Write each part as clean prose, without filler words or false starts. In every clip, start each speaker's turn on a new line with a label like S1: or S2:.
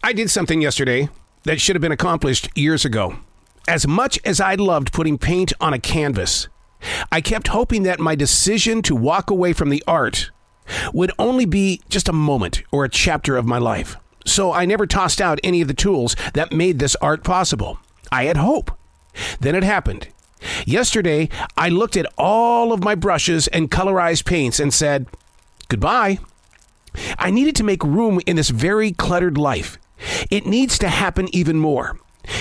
S1: I did something yesterday that should have been accomplished years ago. As much as I loved putting paint on a canvas, I kept hoping that my decision to walk away from the art would only be just a moment or a chapter of my life. So I never tossed out any of the tools that made this art possible. I had hope. Then it happened. Yesterday, I looked at all of my brushes and colorized paints and said, goodbye. I needed to make room in this very cluttered life. It needs to happen even more.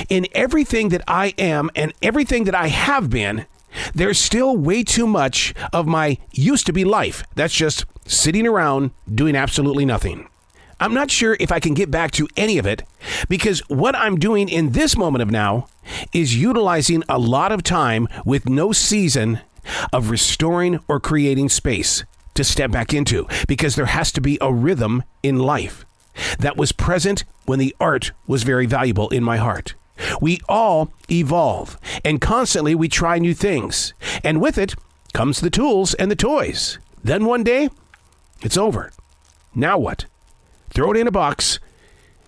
S1: In everything that I am and everything that I have been, there's still way too much of my used to be life that's just sitting around doing absolutely nothing. I'm not sure if I can get back to any of it because what I'm doing in this moment of now is utilizing a lot of time with no season of restoring or creating space to step back into, because there has to be a rhythm in life that was present when the art was very valuable in my heart. We all evolve, and constantly we try new things, and with it comes the tools and the toys. Then one day, it's over. Now what? Throw it in a box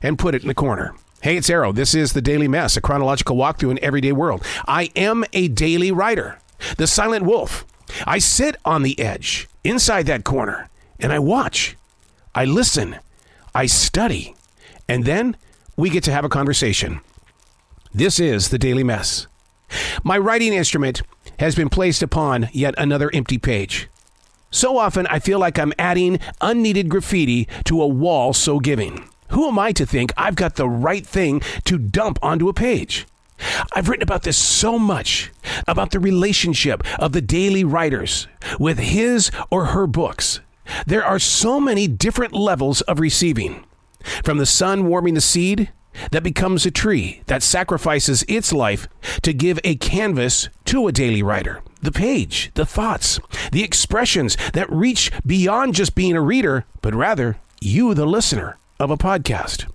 S1: and put it in the corner. Hey, it's Arrow. This is The Daily Mess, a chronological walk through an everyday world. I am a daily writer, the silent wolf. I sit on the edge, inside that corner, and I watch. I listen. I study. And then we get to have a conversation. This is The Daily Mess. My writing instrument has been placed upon yet another empty page. So often I feel like I'm adding unneeded graffiti to a wall so giving. Who am I to think I've got the right thing to dump onto a page? I've written about this so much, about the relationship of the daily writers with his or her books. There are so many different levels of receiving. From the sun warming the seed that becomes a tree that sacrifices its life to give a canvas to a daily writer. The page, the thoughts, the expressions that reach beyond just being a reader, but rather you, the listener of a podcast.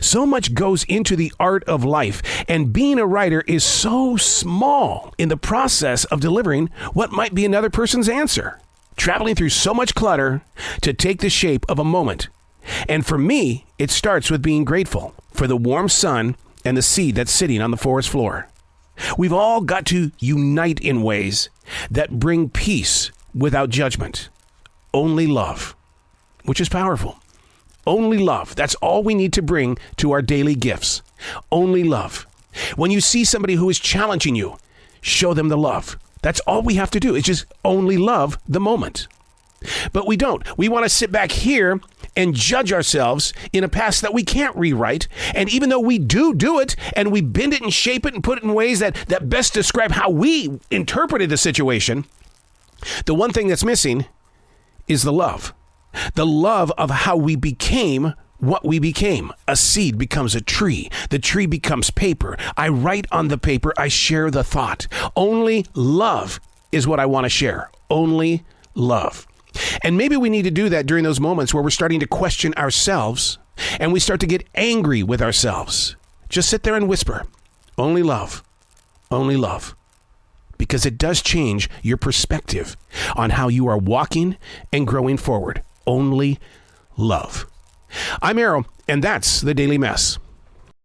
S1: So much goes into the art of life, and being a writer is so small in the process of delivering what might be another person's answer. Traveling through so much clutter to take the shape of a moment. And for me, it starts with being grateful for the warm sun and the seed that's sitting on the forest floor. We've all got to unite in ways that bring peace without judgment. Only love, which is powerful. Only love. That's all we need to bring to our daily gifts. Only love. When you see somebody who is challenging you, show them the love. That's all we have to do. It's just only love the moment. But we don't. We want to sit back here and judge ourselves in a past that we can't rewrite. And even though we do it, and we bend it and shape it and put it in ways that best describe how we interpreted the situation, the one thing that's missing is the love. The love of how we became what we became. A seed becomes a tree. The tree becomes paper. I write on the paper. I share the thought. Only love is what I want to share. Only love. And maybe we need to do that during those moments where we're starting to question ourselves and we start to get angry with ourselves. Just sit there and whisper, only love, only love. Because it does change your perspective on how you are walking and growing forward. Only love. I'm Arrow, and that's The Daily Mess.